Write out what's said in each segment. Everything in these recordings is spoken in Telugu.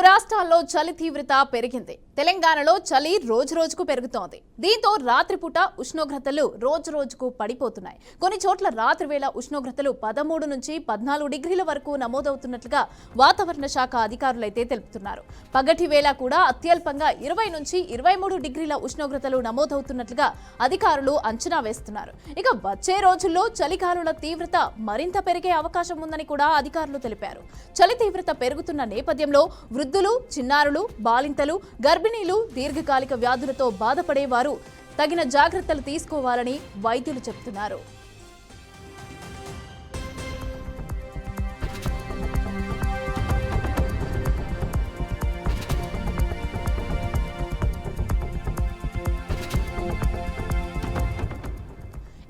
రాష్ట్రాల్లో చలి తీవ్రత పెరిగింది. తెలంగాణలో చలి రోజురోజుకు పెరుగుతోంది. దీంతో రాత్రిపూట ఉష్ణోగ్రతలు రోజురోజుకు పడిపోతున్నాయి. కొన్ని చోట్ల రాత్రివేళ ఉష్ణోగ్రతలు 13 నుంచి 14 డిగ్రీల వరకు నమోదవుతున్నట్లుగా వాతావరణ శాఖ అధికారులైతే తెలుపుతున్నారు. పగటి వేళ కూడా అత్యల్పంగా 20 నుంచి 23 డిగ్రీల ఉష్ణోగ్రతలు నమోదవుతున్నట్లుగా అధికారులు అంచనా వేస్తున్నారు. ఇక వచ్చే రోజుల్లో చలిగాలుల తీవ్రత మరింత పెరిగే అవకాశం ఉందని కూడా అధికారులు తెలిపారు. చలి తీవ్రత పెరుగుతున్న నేపథ్యంలో వృద్ధులు, చిన్నారులు, బాలింతలు, గర్భిణీలు, దీర్ఘకాలిక వ్యాధులతో బాధపడేవారు తగిన జాగ్రత్తలు తీసుకోవాలని వైద్యులు చెబుతున్నారు.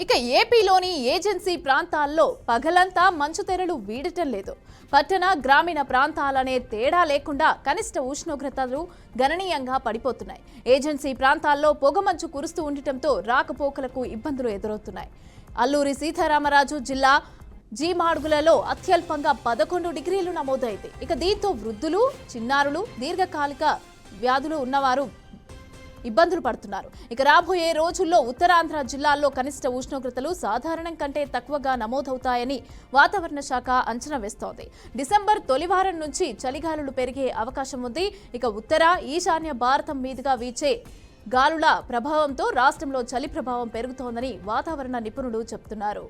ఇక ఏపీలోని ఏజెన్సీ ప్రాంతాల్లో పగలంతా మంచుతెరలు వీడటం లేదు. పట్టణ, గ్రామీణ ప్రాంతాలనే తేడా లేకుండా కనిష్ట ఉష్ణోగ్రతలు గణనీయంగా పడిపోతున్నాయి. ఏజెన్సీ ప్రాంతాల్లో పొగమంచు కురుస్తూ ఉండటంతో రాకపోకలకు ఇబ్బందులు ఎదురవుతున్నాయి. అల్లూరి సీతారామరాజు జిల్లా జీమాడుగులలో అత్యల్పంగా 11 డిగ్రీలు నమోదైంది. ఇక దీంతో వృద్ధులు, చిన్నారులు, దీర్ఘకాలిక వ్యాధులు ఉన్నవారు ఇబ్బందులు పడుతున్నారు. ఇక రాబోయే రోజుల్లో ఉత్తరాంధ్ర జిల్లాల్లో కనిష్ట ఉష్ణోగ్రతలు సాధారణం కంటే తక్కువగా నమోదవుతాయని వాతావరణ శాఖ అంచనా వేస్తోంది. డిసెంబర్ తొలివారం నుంచి చలిగాలులు పెరిగే అవకాశం ఉంది. ఇక ఉత్తర, ఈశాన్య భారతం మీదుగా వీచే గాలుల ప్రభావంతో రాష్ట్రంలో చలి ప్రభావం పెరుగుతోందని వాతావరణ నిపుణులు చెబుతున్నారు.